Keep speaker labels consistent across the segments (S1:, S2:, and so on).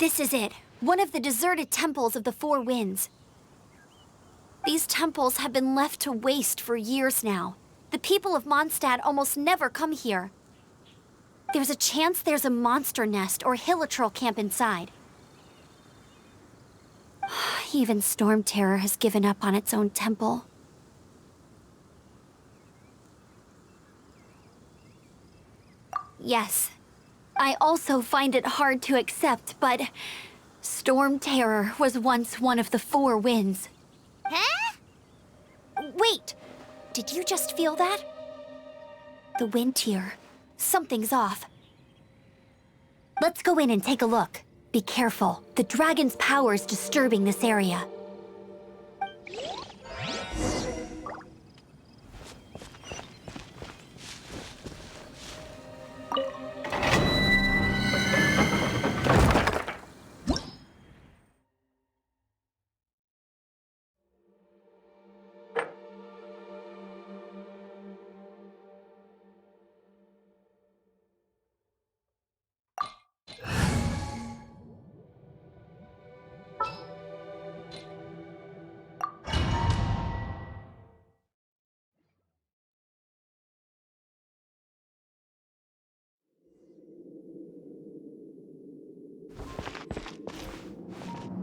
S1: This is it. One of the deserted temples of the Four Winds. These temples have been left to waste for years now. The people of Mondstadt almost never come here. There's a chance there's a monster nest or hilitrol camp inside. Even Storm Terror has given up on its own temple. Yes, I also find it hard to accept, but Storm Terror was once one of the Four Winds.
S2: Huh?
S1: Wait, did you just feel that? The wind here. Something's off. Let's go in and take a look. Be careful. The dragon's power is disturbing this area.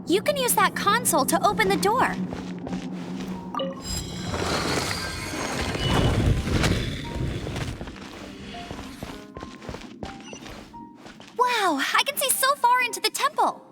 S1: You can use that console to open the door. Wow, I can see so far into the temple.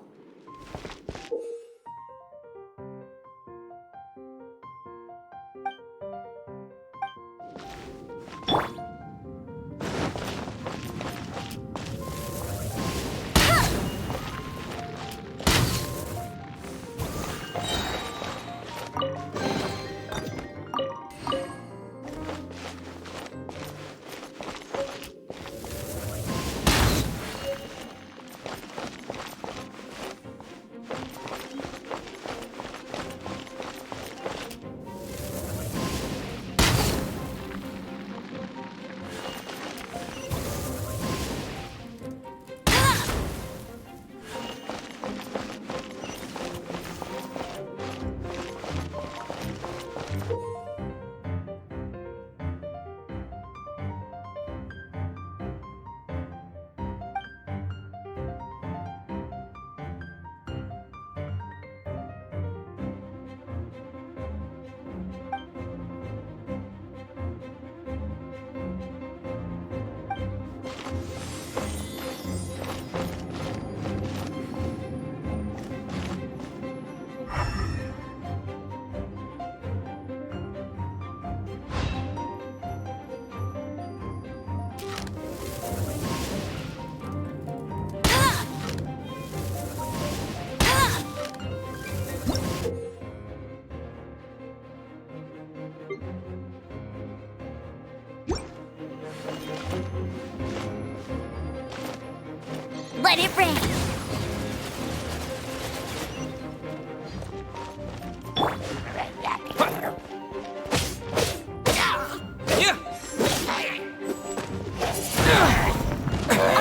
S1: Let it rain!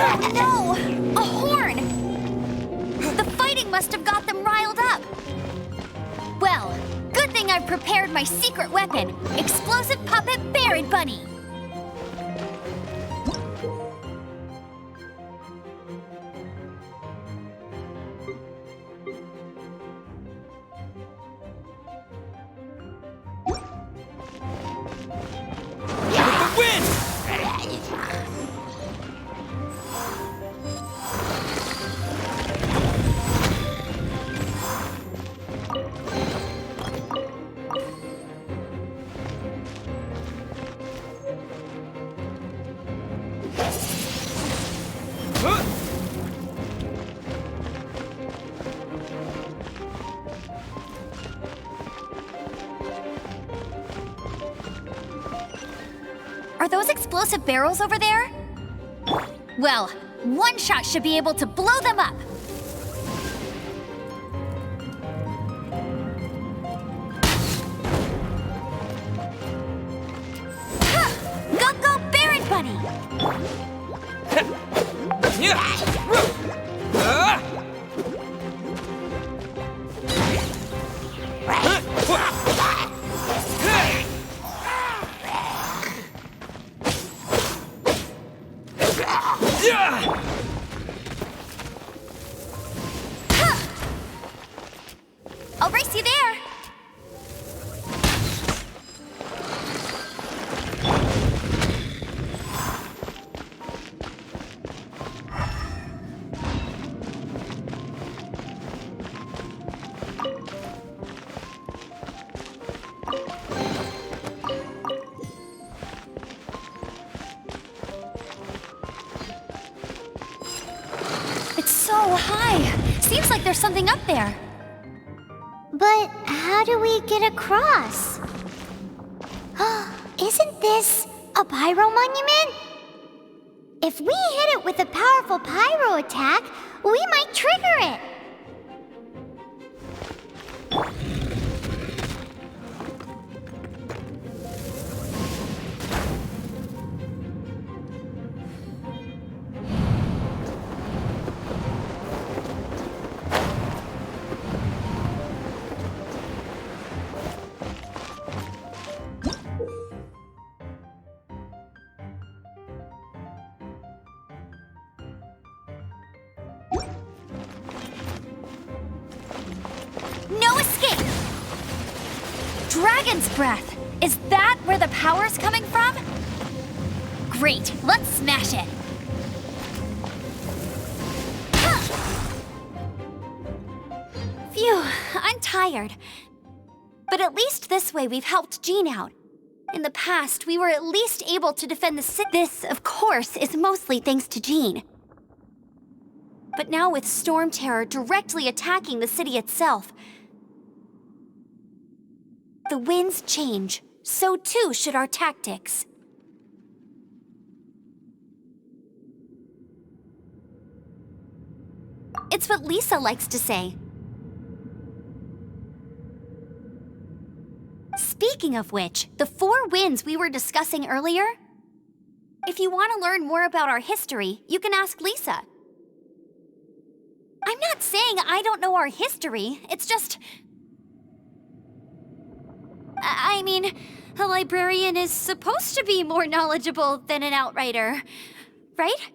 S1: Oh no! A horn! The fighting must have got them riled up. Well, good thing I've prepared my secret weapon, explosive puppet Barrett Bunny. Are those explosive barrels over there? Well, one shot should be able to blow them up. Go, go, Barrett Bunny! I'll race you there! It's so high! Seems like there's something up there.
S2: But how do we get across? Isn't this a pyro monument? If we hit it with a powerful pyro attack, we might trigger it.
S1: No escape! Dragon's breath! Is that where the power's coming from? Great, let's smash it! Phew, I'm tired. But at least this way we've helped Jean out. In the past, we were at least able to defend the city. This, of course, is mostly thanks to Jean. But now with Storm Terror directly attacking the city itself, the winds change, so too should our tactics. It's what Lisa likes to say. Speaking of which, the 4 winds we were discussing earlier, if you want to learn more about our history, you can ask Lisa. I'm not saying I don't know our history, it's just... I mean, a librarian is supposed to be more knowledgeable than an outrider, right?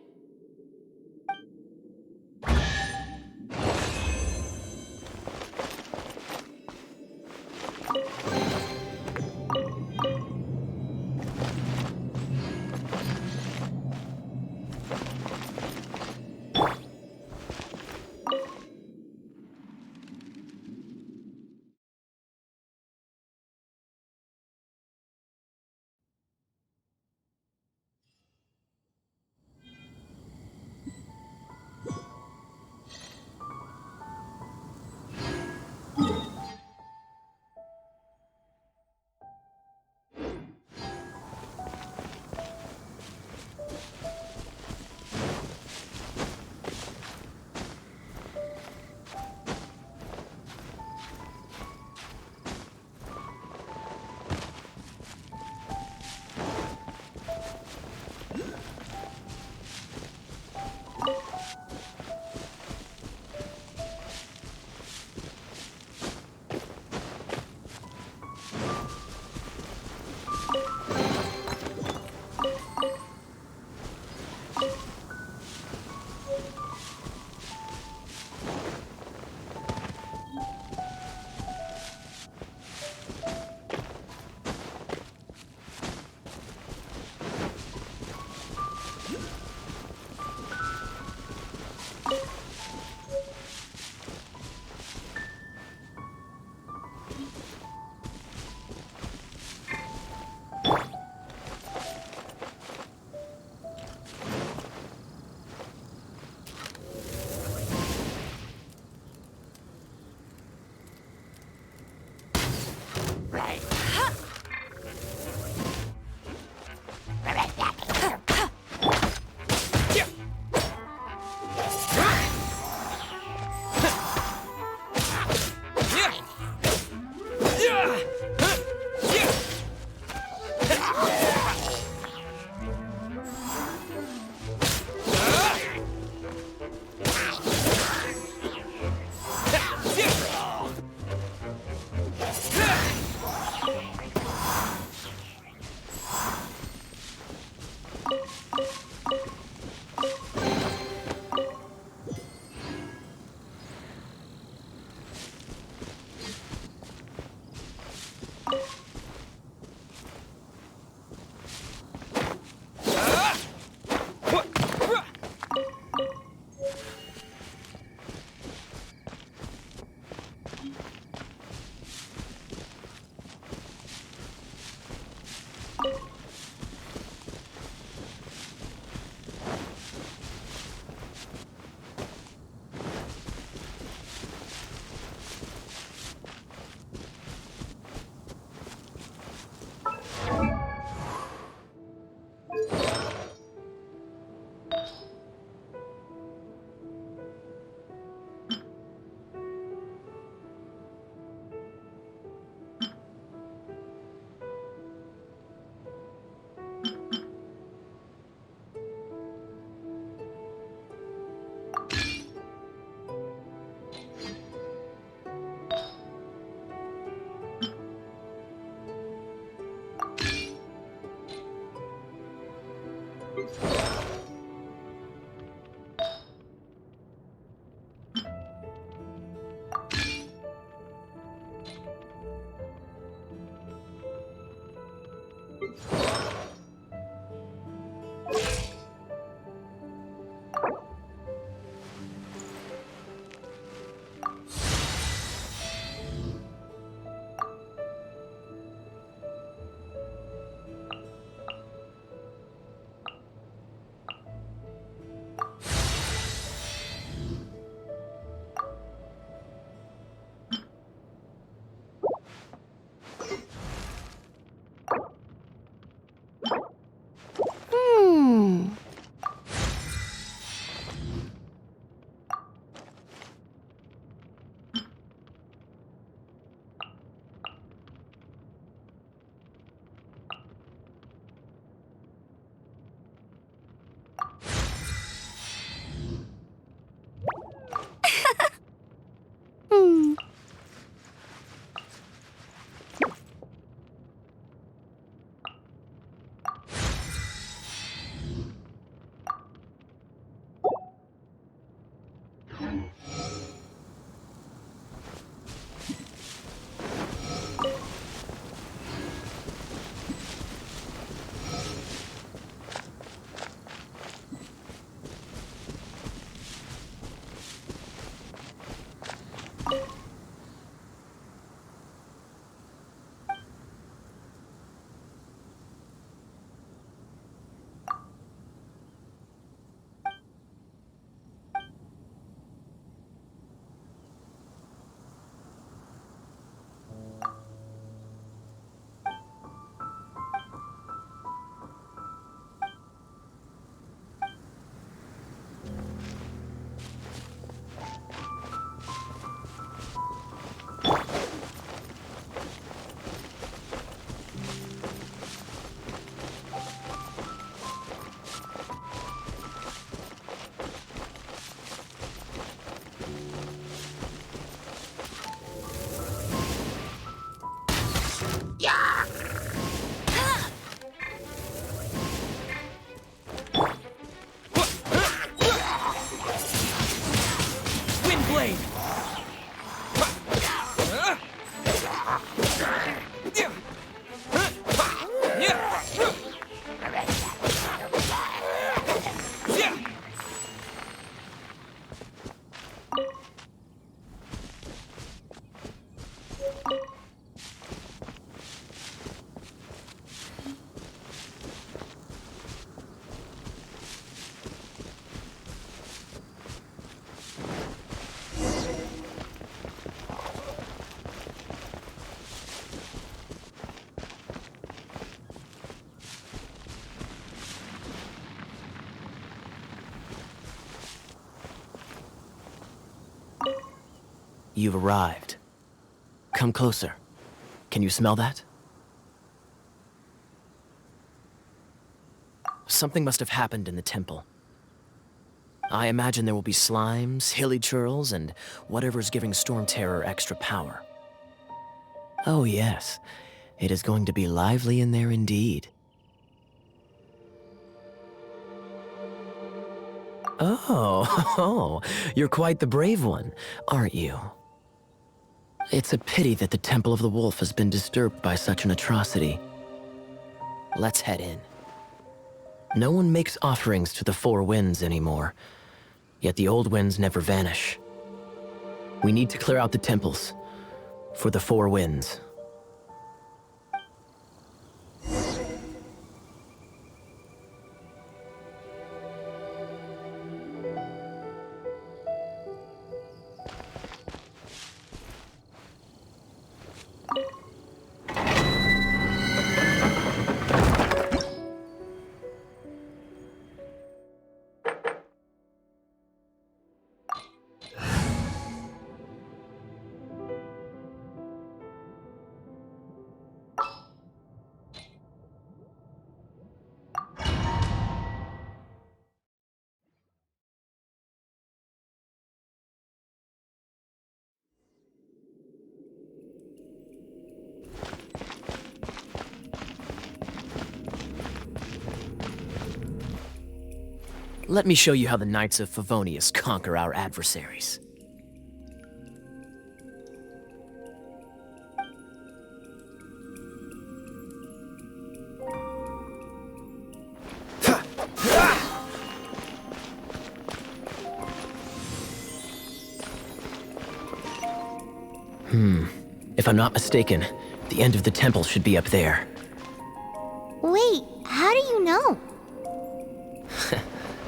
S3: You've arrived. Come closer. Can you smell that? Something must have happened in the temple. I imagine there will be slimes, hilly churls, and whatever's giving Storm Terror extra power. Oh yes, it is going to be lively in there indeed. Oh, you're quite the brave one, aren't you? It's a pity that the Temple of the Wolf has been disturbed by such an atrocity. Let's head in. No one makes offerings to the Four Winds anymore, yet the old winds never vanish. We need to clear out the temples for the Four Winds. Let me show you how the Knights of Favonius conquer our adversaries. If I'm not mistaken, the end of the temple should be up there.
S2: Wait, how do you know?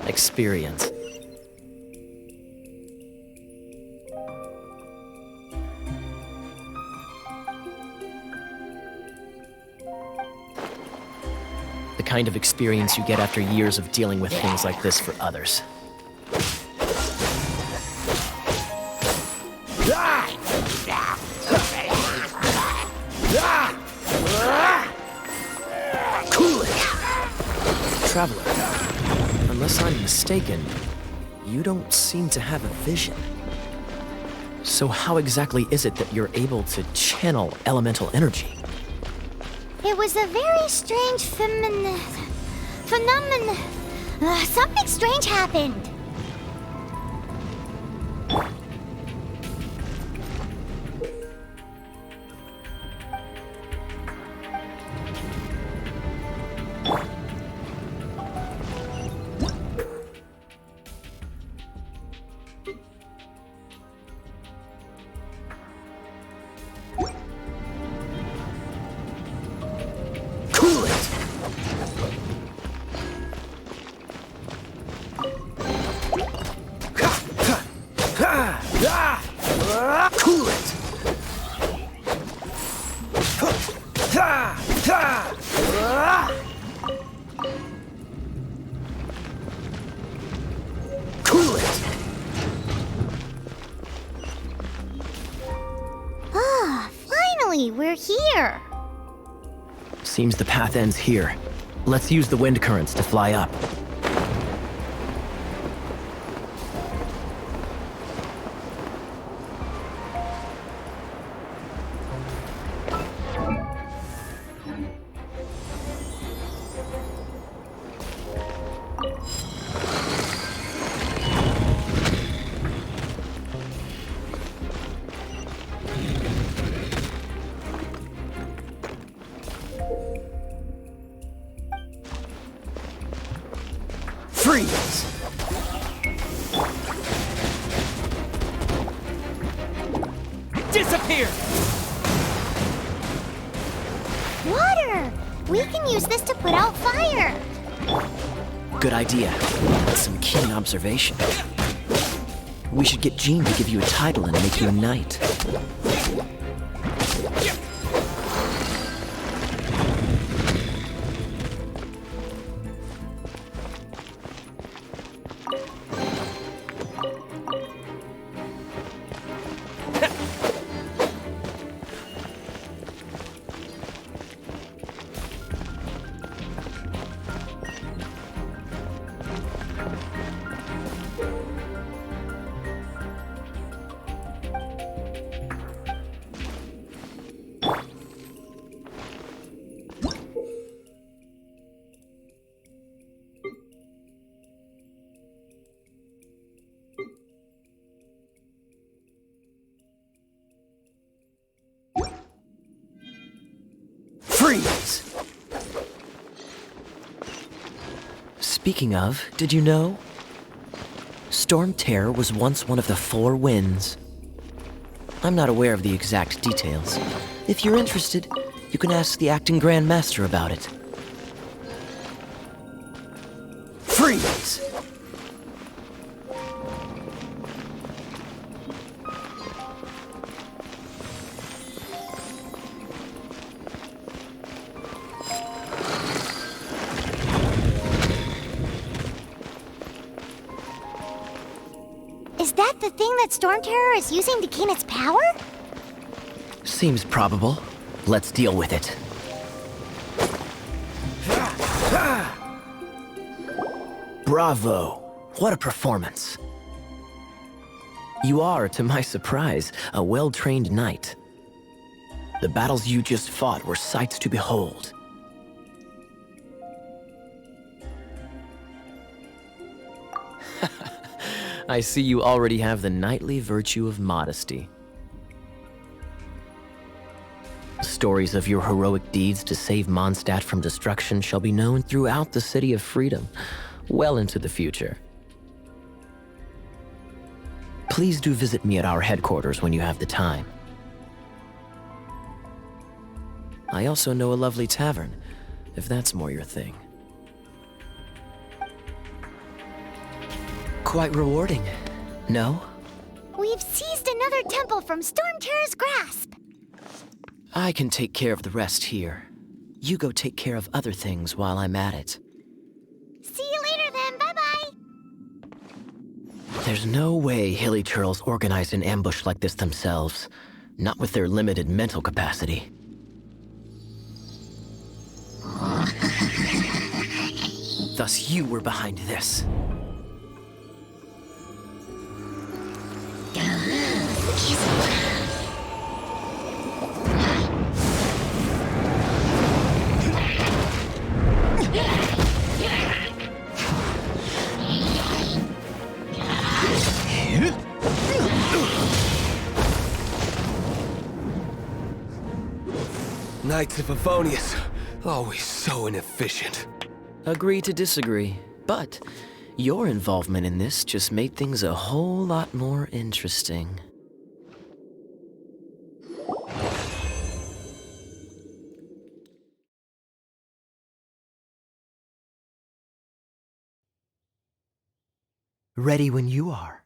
S3: Experience. The kind of experience you get after years of dealing with things like this for others. Cool it! Traveler. Unless I'm mistaken, you don't seem to have a vision. So how exactly is it that you're able to channel elemental energy?
S2: It was a very strange phenomenon. Something strange happened.
S3: Cool it! Cool it!
S2: Ah, finally, we're here.
S3: Seems the path ends here. Let's use the wind currents to fly up. Freeze! Disappear!
S2: Water! We can use this to put out fire.
S3: Good idea. That's some keen observation. We should get Jean to give you a title and make you a knight. Freeze! Speaking of, did you know? Storm Terror was once one of the four winds. I'm not aware of the exact details. If you're interested, you can ask the acting Grand Master about it. Freeze!
S2: Is that the thing that Storm Terror is using to gain its power?
S3: Seems probable. Let's deal with it. Bravo! What a performance. You are, to my surprise, a well-trained knight. The battles you just fought were sights to behold. I see you already have the knightly virtue of modesty. Stories of your heroic deeds to save Mondstadt from destruction shall be known throughout the City of Freedom, well into the future. Please do visit me at our headquarters when you have the time. I also know a lovely tavern, if that's more your thing. Quite rewarding, no?
S2: We've seized another temple from Storm Terror's grasp.
S3: I can take care of the rest here. You go take care of other things while I'm at it.
S2: See you later then, bye-bye.
S3: There's no way Hilly Churls organized an ambush like this themselves. Not with their limited mental capacity. Thus you were behind this.
S4: Knights of Favonius, always so inefficient.
S3: Agree to disagree, but your involvement in this just made things a whole lot more interesting. Ready when you are.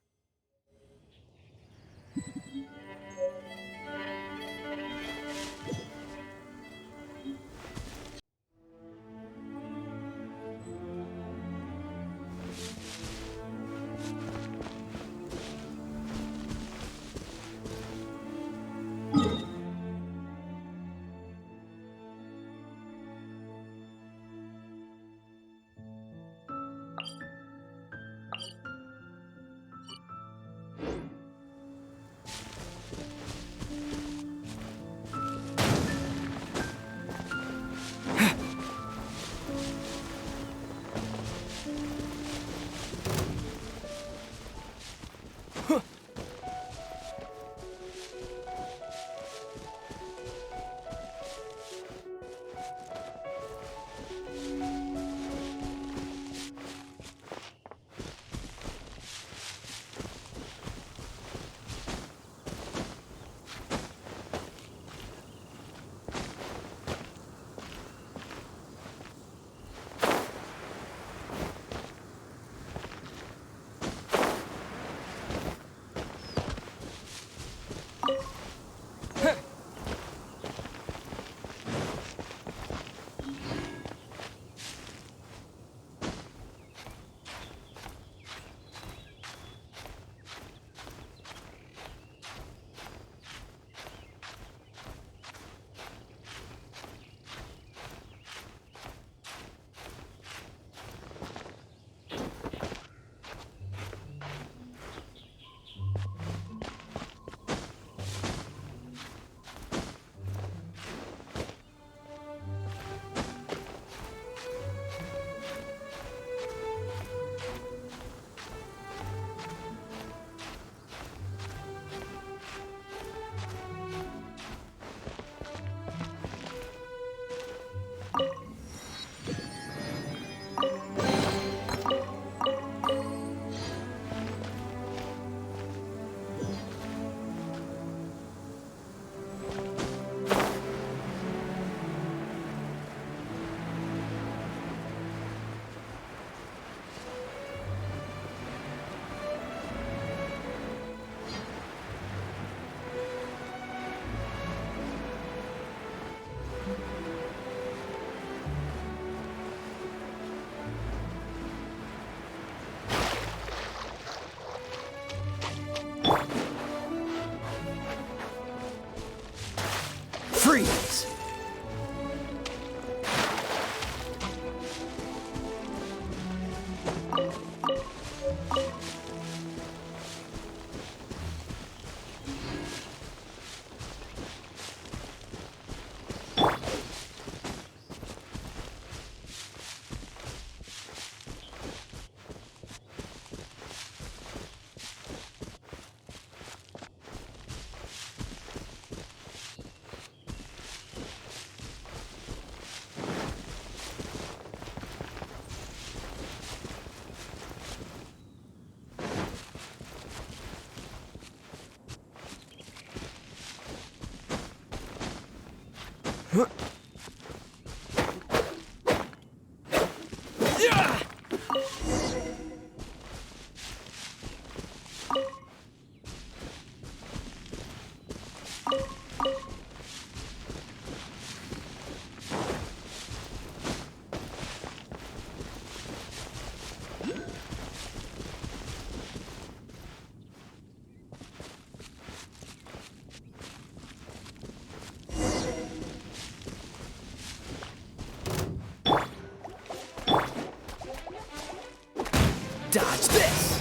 S3: Dodge this!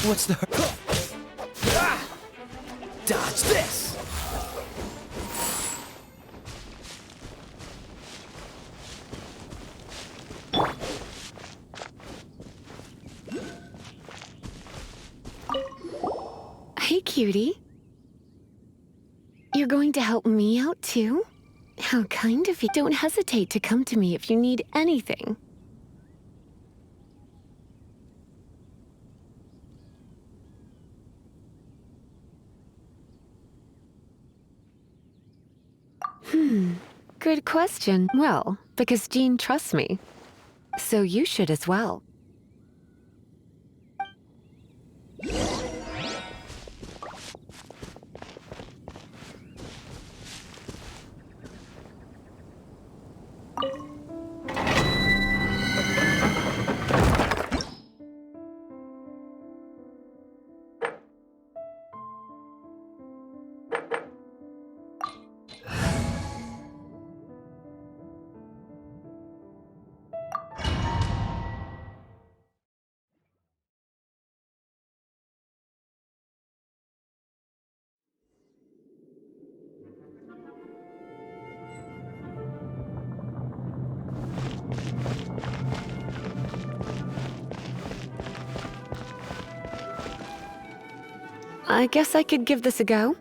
S3: What's the... Dodge this!
S5: Hey, cutie. You're going to help me out, too? How kind of you. Don't hesitate to come to me if you need anything. Good question. Well, because Jean trusts me. So you should as well. I guess I could give this a go.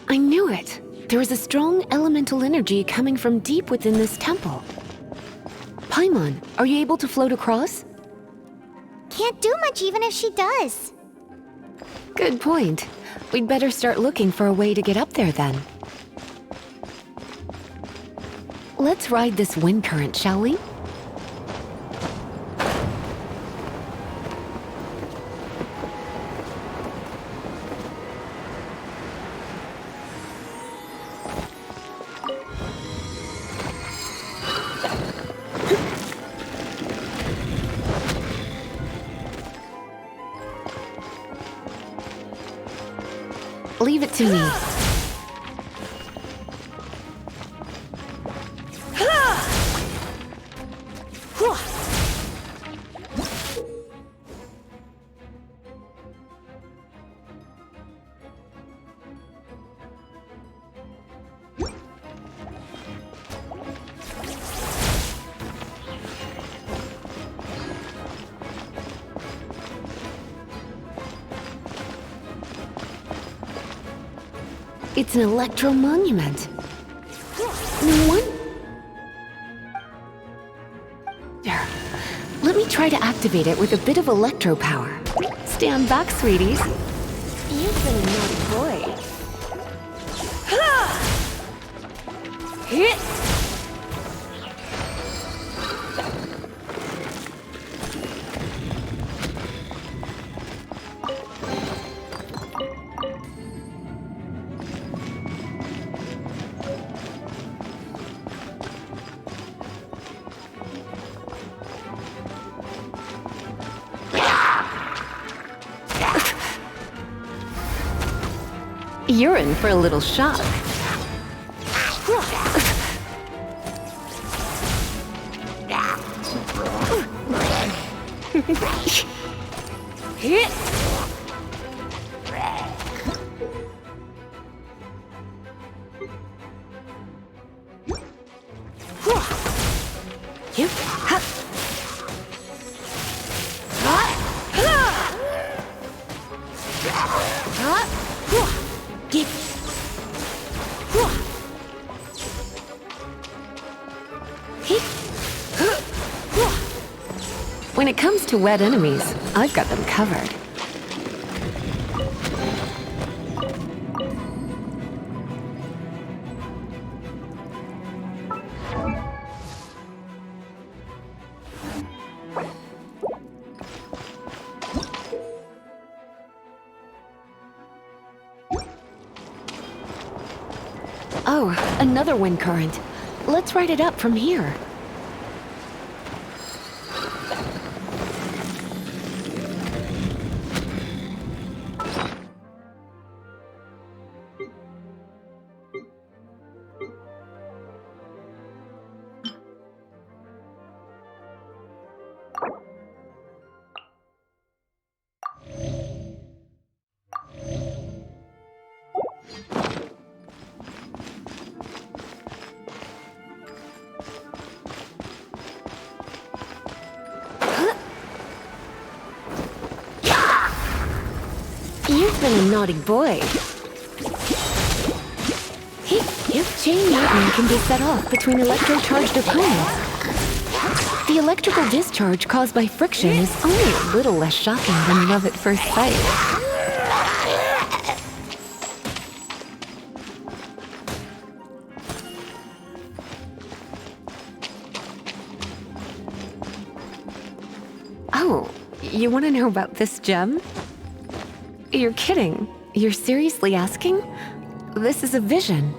S5: I knew it! There is a strong elemental energy coming from deep within this temple. Paimon, are you able to float across?
S2: Can't do much even if she does.
S5: Good point. We'd better start looking for a way to get up there then. Let's ride this wind current, shall we? Leave it to me. It's an electro monument. No one? There. Let me try to activate it with a bit of electro power. Stand back, sweeties. You've been a naughty boy. Hit! You're in for a little shock. Hit! Yep. When it comes to wet enemies, I've got them covered. Oh, another wind current. Let's ride it up from here. You've been a naughty boy. Chain lightning can be set off between electro-charged opponents. The electrical discharge caused by friction is only a little less shocking than love at first sight. Oh, you want to know about this gem? You're kidding. You're seriously asking? This is a vision.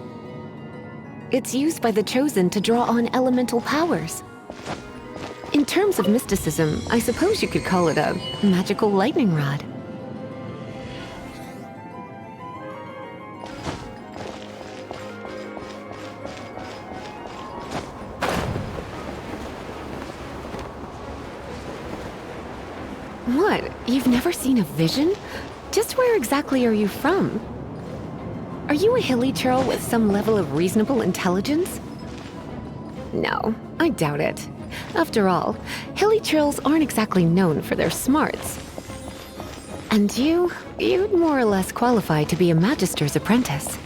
S5: It's used by the Chosen to draw on elemental powers. In terms of mysticism, I suppose you could call it a magical lightning rod. What? You've never seen a vision? Just where exactly are you from? Are you a hilly churl with some level of reasonable intelligence? No, I doubt it. After all, hilly churls aren't exactly known for their smarts. And you'd more or less qualify to be a magister's apprentice.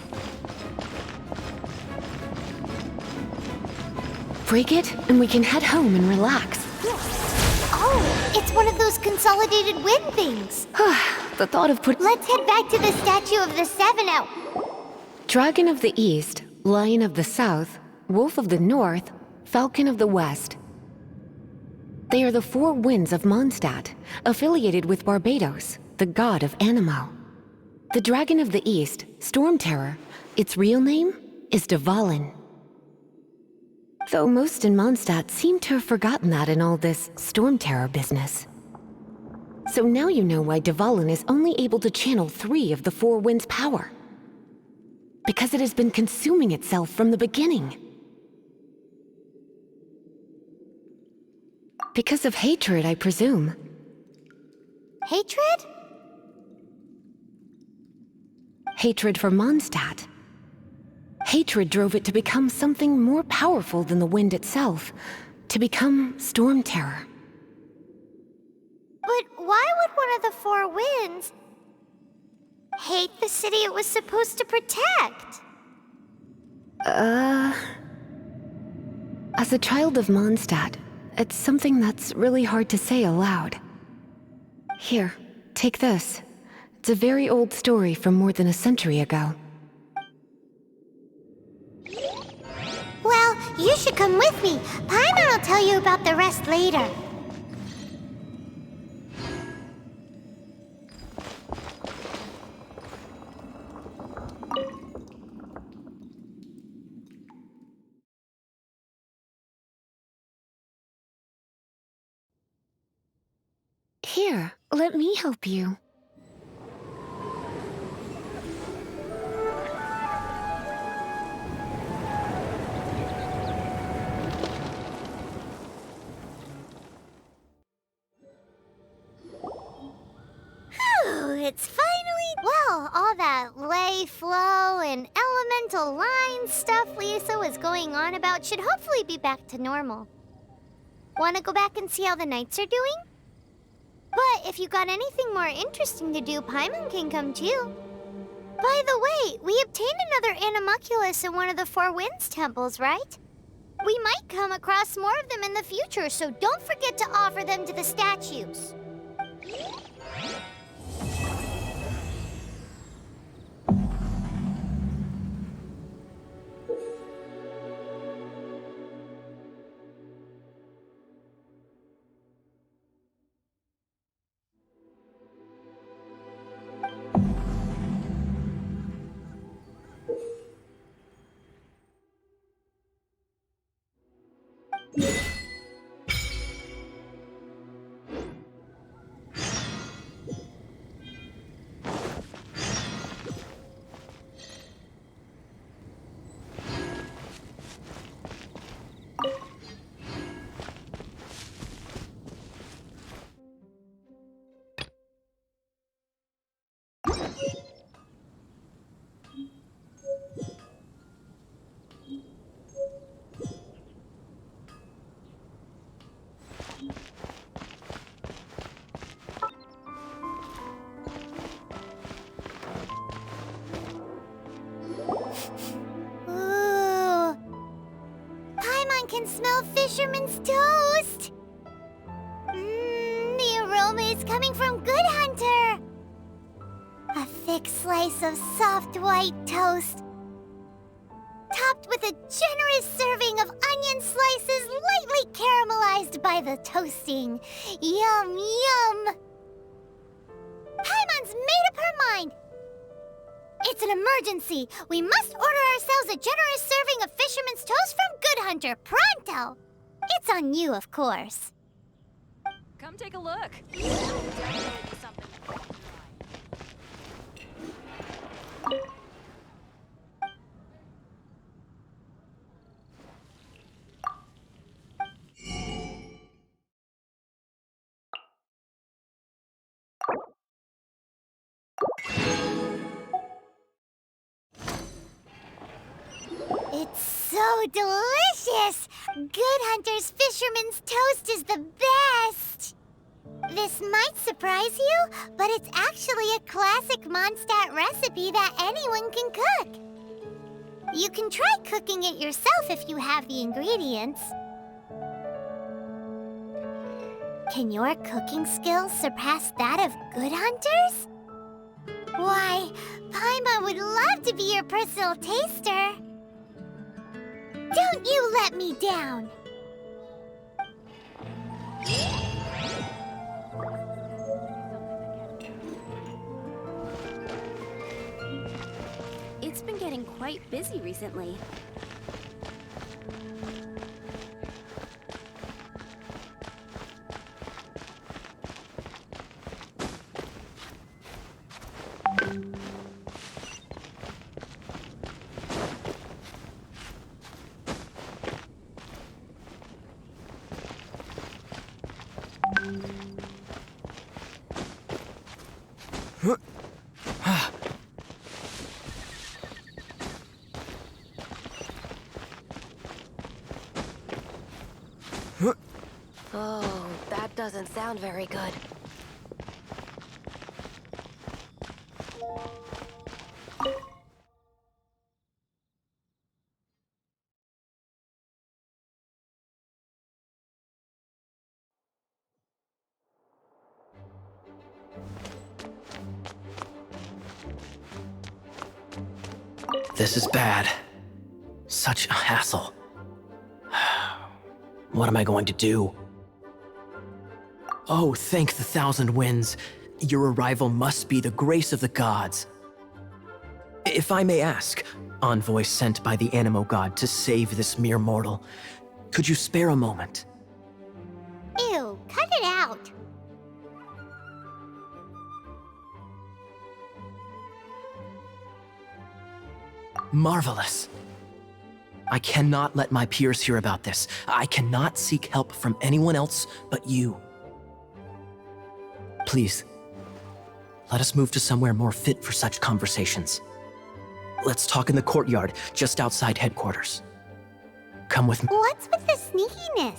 S5: Break it, and we can head home and relax.
S2: Oh, it's one of those consolidated wind things.
S5: The thought of
S2: Let's head back to the Statue of the Seven out.
S5: Dragon of the East, Lion of the South, Wolf of the North, Falcon of the West. They are the four winds of Mondstadt, affiliated with Barbados, the god of Anemo. The Dragon of the East, Storm Terror, its real name is Dvalin. Though most in Mondstadt seem to have forgotten that in all this Storm Terror business. So now you know why Dvalin is only able to channel 3 of the four winds' power. Because it has been consuming itself from the beginning. Because of hatred, I presume.
S2: Hatred?
S5: Hatred for Mondstadt. Hatred drove it to become something more powerful than the wind itself. To become Storm Terror.
S2: But why would one of the four winds hate the city it was supposed to protect?
S5: As a child of Mondstadt, it's something that's really hard to say aloud. Here, take this. It's a very old story from more than a century ago.
S2: Well, you should come with me. Paimon will tell you about the rest later.
S5: Here, let me help you.
S2: It's finally... Well, all that lay, flow, and elemental line stuff Lisa was going on about should hopefully be back to normal. Want to go back and see how the knights are doing? But if you got anything more interesting to do, Paimon can come too. By the way, we obtained another Animalculus in one of the Four Winds temples, right? We might come across more of them in the future, so don't forget to offer them to the statues. Ooh. Paimon can smell fisherman's toast. The aroma is coming from Good Hunter. A thick slice of soft white toast, topped with a generous serving of onion slices lightly caramelized by the toasting. Yum, yum! Paimon's made up her mind. It's an emergency. We must order ourselves a generous serving of fisherman's toast from Good Hunter, pronto! It's on you, of course.
S6: Come take a look.
S2: It's so delicious! Good Hunter's Fisherman's Toast is the best! This might surprise you, but it's actually a classic Mondstadt recipe that anyone can cook. You can try cooking it yourself if you have the ingredients. Can your cooking skills surpass that of Good Hunter's? Why, Paimon would love to be your personal taster. Don't you let me down!
S1: It's been getting quite busy recently.
S5: Oh, that doesn't sound very good.
S3: This is bad. Such a hassle. What am I going to do? Oh, thank the thousand winds. Your arrival must be the grace of the gods. If I may ask, envoy sent by the Animo god to save this mere mortal, could you spare a moment?
S2: Ew, cut it out.
S3: Marvelous. I cannot let my peers hear about this. I cannot seek help from anyone else but you. Please, let us move to somewhere more fit for such conversations. Let's talk in the courtyard, just outside headquarters. Come with me.
S2: What's with the sneakiness?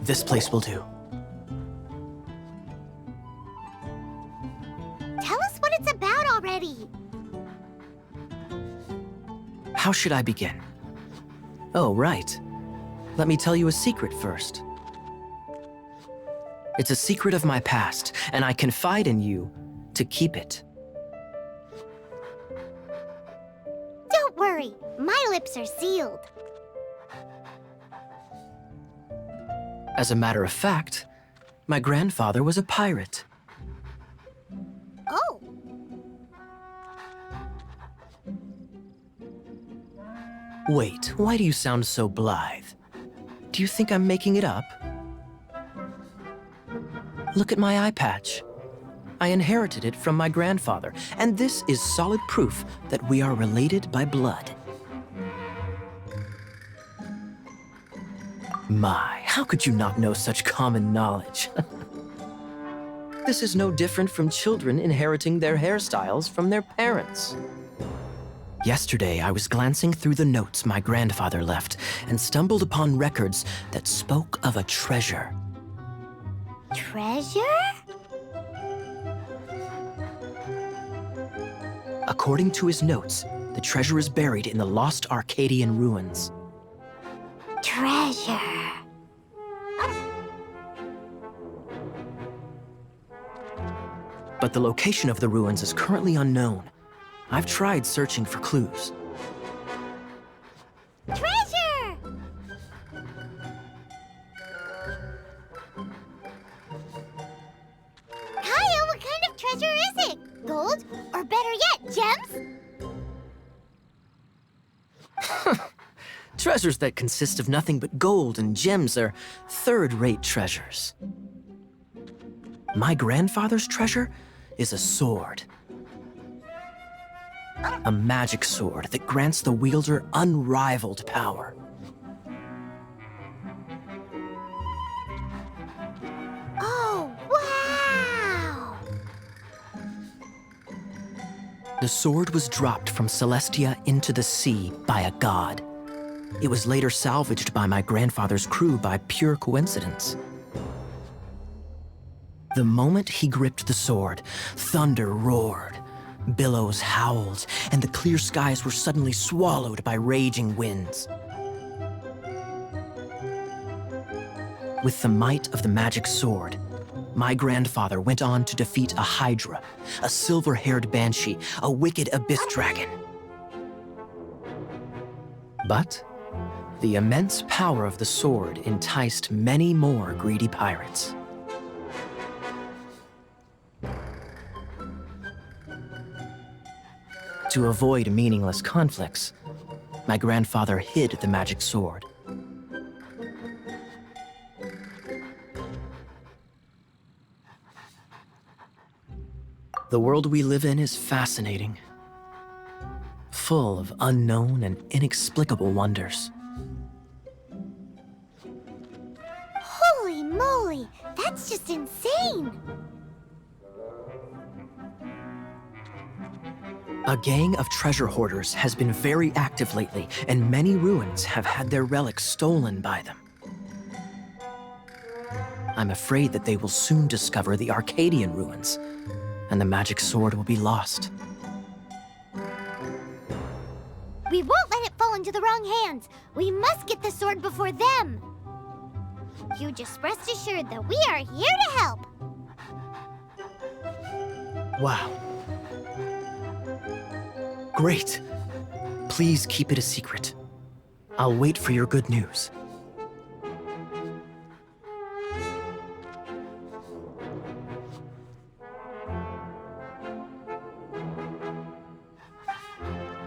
S3: This place will do.
S2: Tell us what it's about already.
S3: How should I begin? Oh, right. Let me tell you a secret first. It's a secret of my past, and I confide in you to keep it.
S2: Don't worry, my lips are sealed.
S3: As a matter of fact, my grandfather was a pirate.
S2: Oh,
S3: Wait, why do you sound so blithe? Do you think I'm making it up? Look at my eye patch. I inherited it from my grandfather, and this is solid proof that we are related by blood. My, how could you not know such common knowledge? This is no different from children inheriting their hairstyles from their parents. Yesterday, I was glancing through the notes my grandfather left and stumbled upon records that spoke of a treasure.
S2: treasure?
S3: According to his notes, the treasure is buried in the lost Arcadian ruins.
S2: Treasure.
S3: But the location of the ruins is currently unknown. I've tried searching for clues.
S2: Treasure! Kaya, what kind of treasure is it? Gold? Or better yet, gems?
S3: Treasures that consist of nothing but gold and gems are third-rate treasures. My grandfather's treasure is a sword. A magic sword that grants the wielder unrivaled power.
S2: Oh, wow!
S3: The sword was dropped from Celestia into the sea by a god. It was later salvaged by my grandfather's crew by pure coincidence. The moment he gripped the sword, thunder roared, billows howled, and the clear skies were suddenly swallowed by raging winds. With the might of the magic sword, my grandfather went on to defeat a hydra, a silver-haired banshee, a wicked abyss dragon. But the immense power of the sword enticed many more greedy pirates. To avoid meaningless conflicts, my grandfather hid the magic sword. The world we live in is fascinating, full of unknown and inexplicable wonders.
S2: Holy moly, that's just insane!
S3: A gang of treasure hoarders has been very active lately, and many ruins have had their relics stolen by them. I'm afraid that they will soon discover the Arcadian ruins, and the magic sword will be lost.
S2: We won't let it fall into the wrong hands. We must get the sword before them. You just rest assured that we are here to help.
S3: Wow. Great. Please keep it a secret. I'll wait for your good news.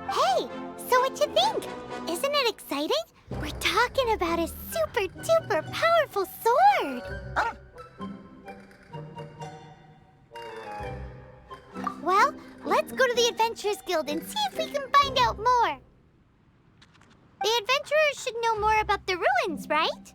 S2: Hey, so what you think? Isn't it exciting? We're talking about a super duper powerful sword. Well, let's go to the Adventurers Guild and see if we can find out more. The adventurers should know more about the ruins, right?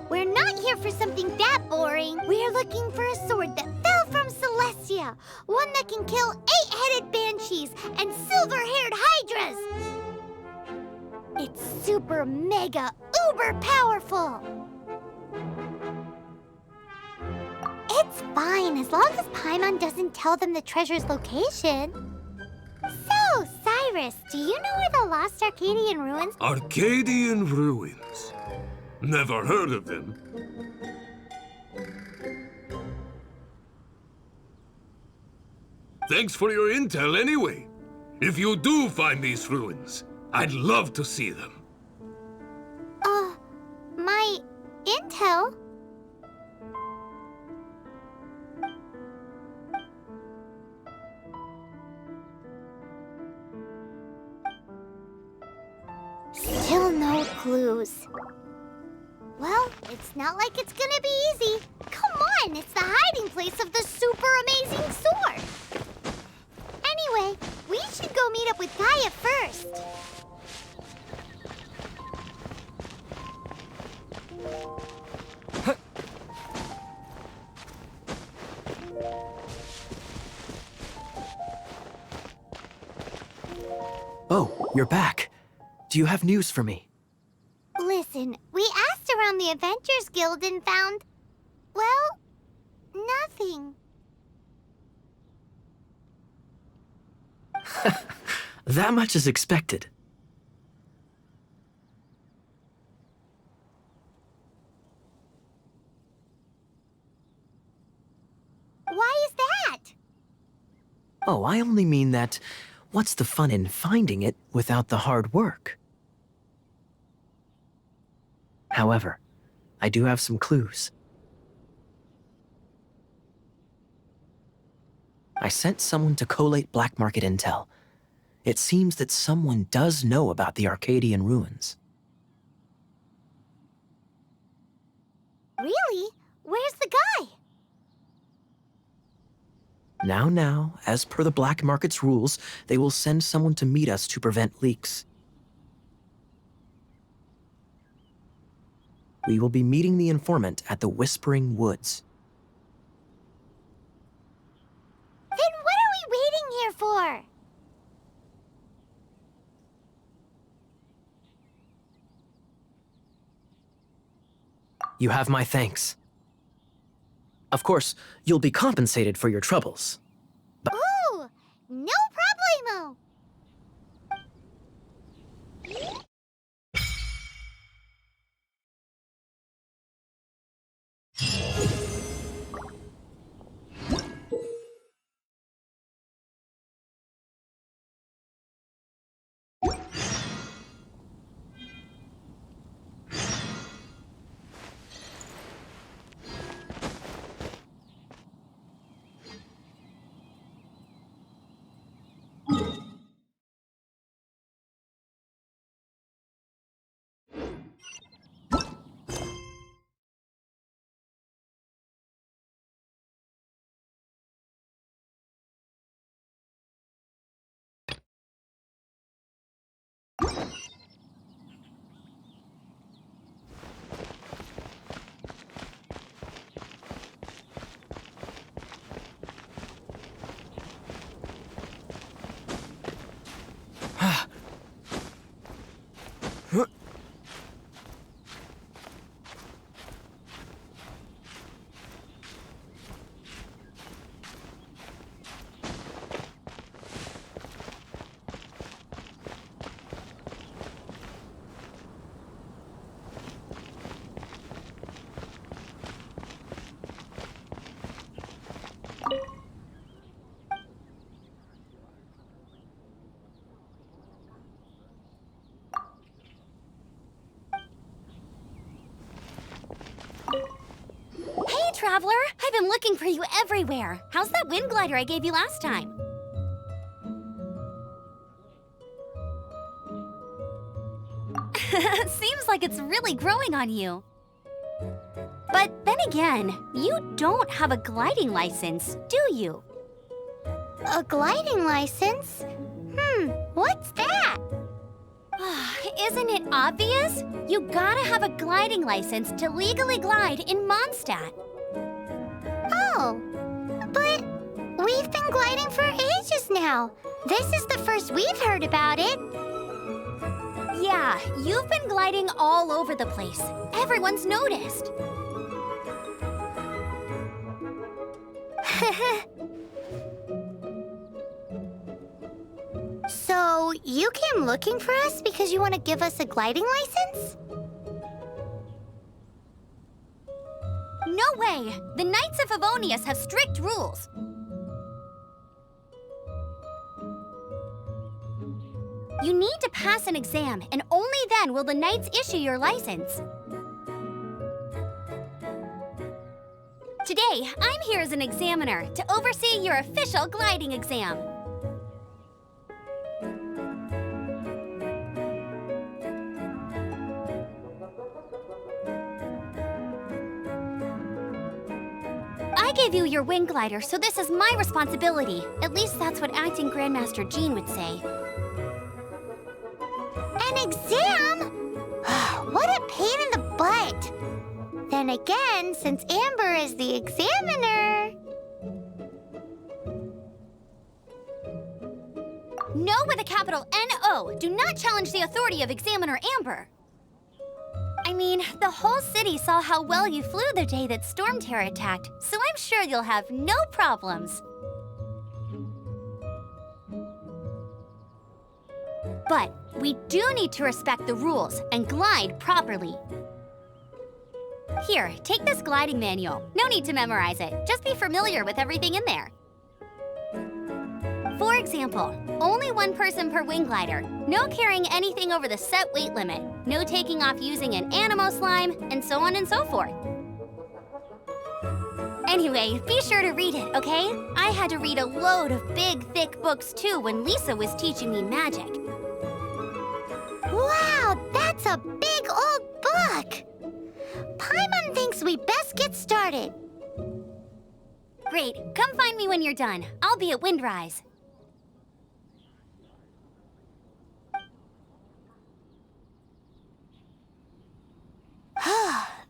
S2: We're not here for something that boring. We're looking for a sword that fell from Celestia. One that can kill 8-headed banshees and silver-haired hydras. It's super mega uber powerful. It's fine as long as Paimon doesn't tell them the treasure's location. So, Cyrus, do you know where the lost Arcadian ruins?
S4: Arcadian ruins. Never heard of them. Thanks for your intel anyway. If you do find these ruins, I'd love to see them.
S2: My intel? Still no clues. Well, it's not like it's gonna be easy. Come on, it's the hiding place of the super amazing sword. Anyway, we should go meet up with Gaia first.
S3: Oh, you're back. Do you have news for me?
S2: Listen, we asked around the Adventurers Guild and found, well, nothing.
S3: That much is expected.
S2: Why is that?
S3: Oh, I only mean that what's the fun in finding it without the hard work? However, I do have some clues. I sent someone to collate black market intel. It seems that someone does know about the Arcadian ruins.
S2: Really? Where's the guy?
S3: Now, as per the black market's rules, they will send someone to meet us to prevent leaks. We will be meeting the informant at the Whispering Woods.
S2: Then what are we waiting here for?
S3: You have my thanks. Of course, you'll be compensated for your troubles.
S2: Ooh, no problemo.
S1: Hey, Traveler! I've been looking for you everywhere. How's that wind glider I gave you last time? Seems like it's really growing on you. But then again, you don't have a gliding license, do you?
S2: A gliding license? What's that?
S1: isn't it obvious? You gotta have a gliding license to legally glide in Mondstadt.
S2: Oh, but we've been gliding for ages now. This is the first we've heard about it.
S1: Yeah, you've been gliding all over the place. Everyone's noticed.
S2: So, you came looking for us because you want to give us a gliding license?
S1: No way! The Knights of Favonius have strict rules. You need to pass an exam, and only then will the Knights issue your license. Today, I'm here as an examiner to oversee your official gliding exam. I gave you your wing glider, so this is my responsibility. At least that's what Acting Grandmaster Jean would say.
S2: An exam? What a pain in the butt. Then again, since Amber is the examiner...
S1: No with a capital N-O. Do not challenge the authority of Examiner Amber. I mean, the whole city saw how well you flew the day that Storm Terror attacked, so I'm sure you'll have no problems. But we do need to respect the rules and glide properly. Here, take this gliding manual. No need to memorize it. Just be familiar with everything in there. For example, only one person per wing glider. No carrying anything over the set weight limit. No taking off using an animo slime, and so on and so forth. Anyway, be sure to read it, okay? I had to read a load of big, thick books too when Lisa was teaching me magic.
S2: Wow, that's a big old book! Paimon thinks we best get started.
S1: Great, come find me when you're done. I'll be at Windrise.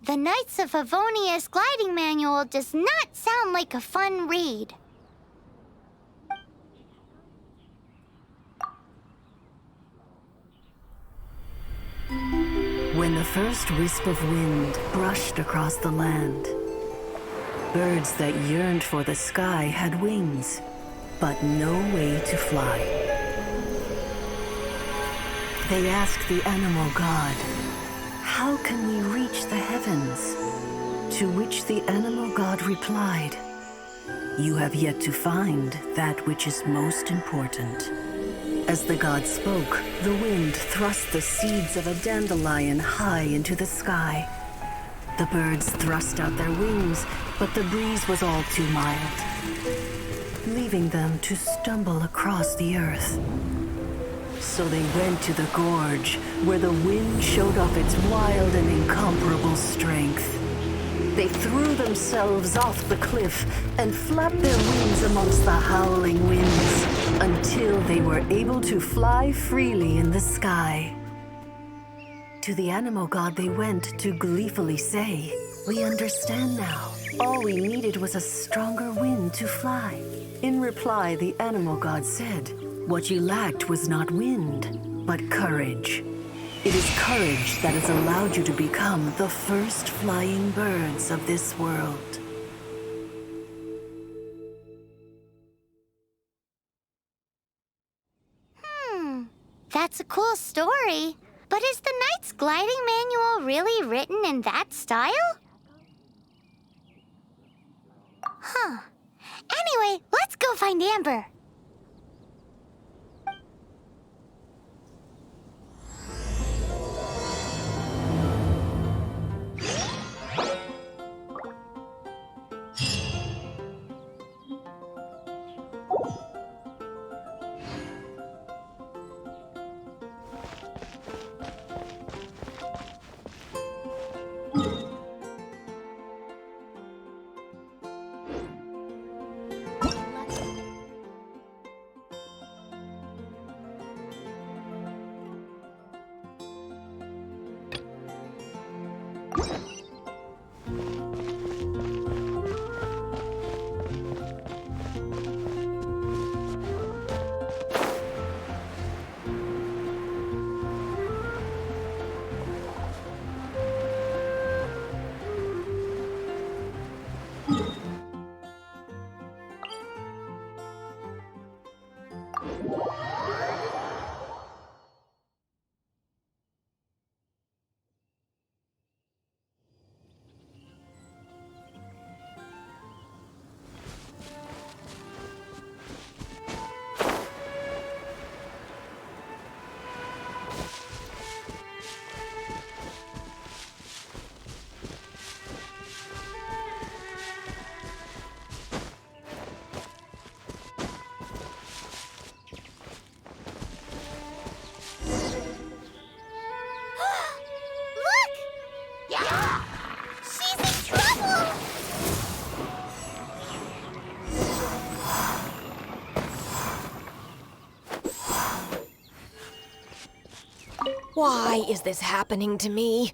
S2: The Knights of Favonius gliding manual does not sound like a fun read.
S7: When the first wisp of wind brushed across the land, birds that yearned for the sky had wings, but no way to fly. They asked the animal god, "How can we reach the heavens?" To which the animal god replied, "You have yet to find that which is most important." As the god spoke, the wind thrust the seeds of a dandelion high into the sky. The birds thrust out their wings, but the breeze was all too mild, leaving them to stumble across the earth. So they went to the gorge, where the wind showed off its wild and incomparable strength. They threw themselves off the cliff and flapped their wings amongst the howling winds until they were able to fly freely in the sky. To the animal god they went to gleefully say, "We understand now. All we needed was a stronger wind to fly." In reply, the animal god said, "What you lacked was not wind, but courage. It is courage that has allowed you to become the first flying birds of this world."
S2: That's a cool story. But is the Knight's gliding manual really written in that style? Huh. Anyway, let's go find Amber.
S8: Why is this happening to me?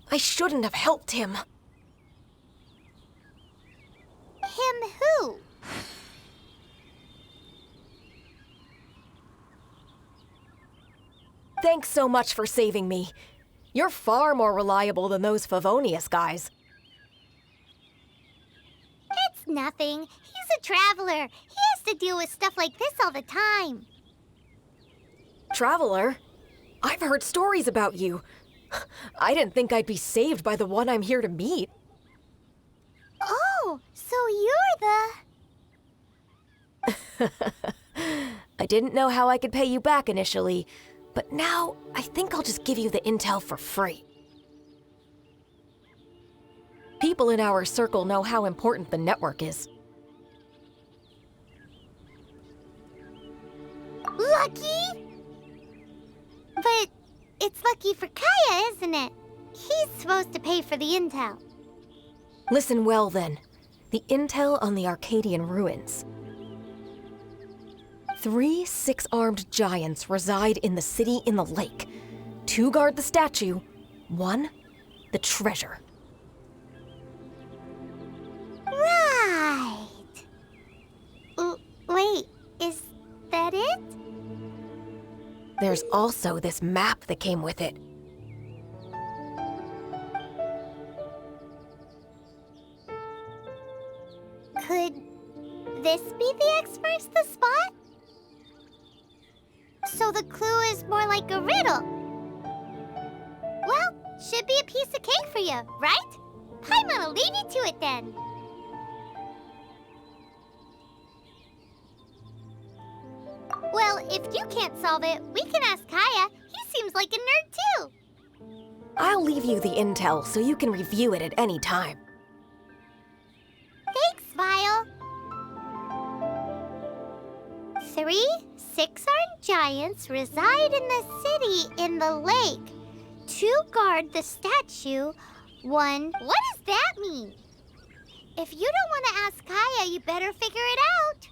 S8: I shouldn't have helped him.
S2: Him who?
S8: Thanks so much for saving me. You're far more reliable than those Favonius guys.
S2: It's nothing. He's a traveler. He has to deal with stuff like this all the time.
S8: Traveler? I've heard stories about you. I didn't think I'd be saved by the one I'm here to meet.
S2: Oh, so you're the...
S8: I didn't know how I could pay you back initially, but now I think I'll just give you the intel for free. People in our circle know how important the network is.
S2: Lucky? But it's lucky for Kaya, isn't it? He's supposed to pay for the intel.
S8: Listen well then. The intel on the Arcadian ruins. 3 6-armed giants reside in the city in the lake. 2 guard the statue, 1 the treasure.
S2: Right. Wait, is that it?
S8: There's also this map that came with it.
S2: Could this be the X-First spot? So the clue is more like a riddle. Well, should be a piece of cake for you, right? I'm gonna leave you to it then. Well, if you can't solve it, we can ask Kaya. He seems like a nerd too.
S8: I'll leave you the intel so you can review it at any time.
S2: Thanks, Vile. 3 6-armed giants reside in the city in the lake. 2 guard the statue. 1... What does that mean? If you don't want to ask Kaya, you better figure it out.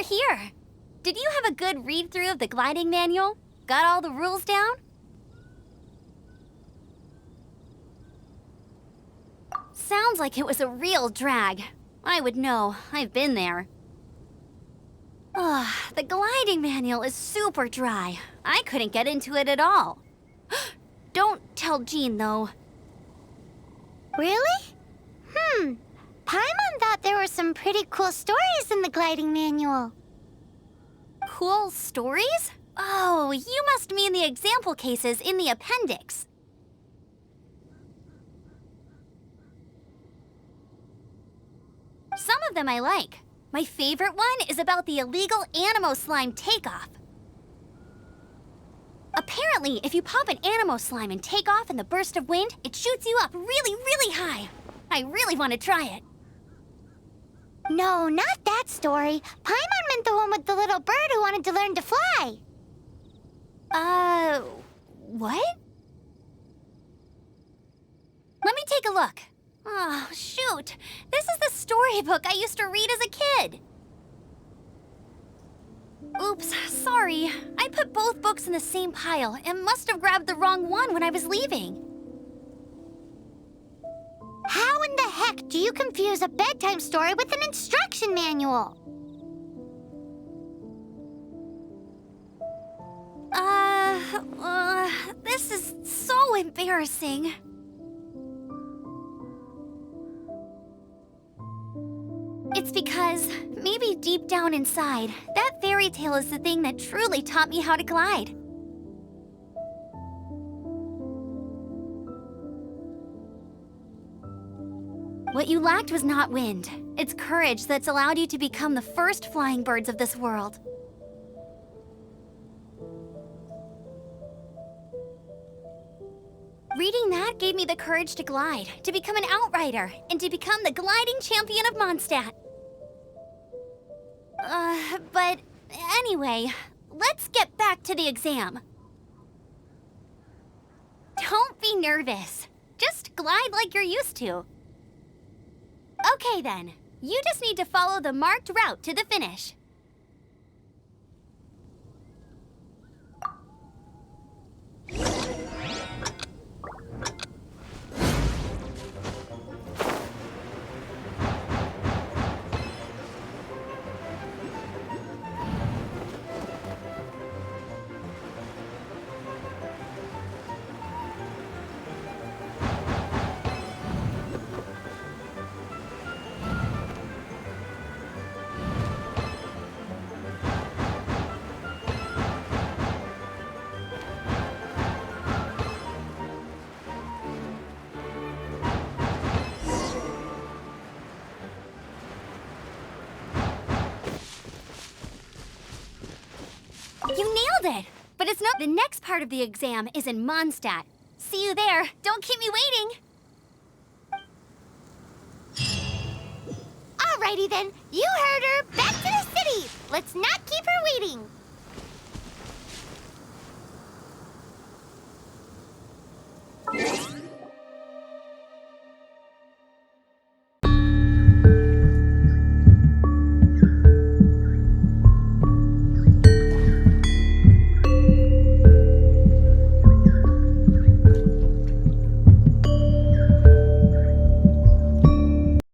S1: hear. Did you have a good read-through of the gliding manual? Got all the rules down? Sounds like it was a real drag. I would know. I've been there. Ugh, the gliding manual is super dry. I couldn't get into it at all. Don't tell Jean, though.
S2: Really? Paimon thought there were some pretty cool stories in the gliding manual.
S1: Cool stories? Oh, you must mean the example cases in the appendix. Some of them I like. My favorite one is about the illegal Animo slime takeoff. Apparently, if you pop an Animo slime and take off in the burst of wind, it shoots you up really, really high. I really want to try it.
S2: No, not that story. Paimon meant the one with the little bird who wanted to learn to fly.
S1: What? Let me take a look. Oh, shoot. This is the storybook I used to read as a kid. Oops, sorry. I put both books in the same pile and must have grabbed the wrong one when I was leaving.
S2: How in the heck do you confuse a bedtime story with an instruction manual?
S1: This is so embarrassing. It's because, maybe deep down inside, that fairy tale is the thing that truly taught me how to glide. What you lacked was not wind. It's courage that's allowed you to become the first flying birds of this world. Reading that gave me the courage to glide, to become an outrider, and to become the gliding champion of Mondstadt. But anyway, let's get back to the exam. Don't be nervous. Just glide like you're used to. Okay then, you just need to follow the marked route to the finish. You nailed it! But it's not. The next part of the exam is in Mondstadt. See you there. Don't keep me waiting.
S2: Alrighty then, you heard her. Back to the city. Let's not keep her waiting.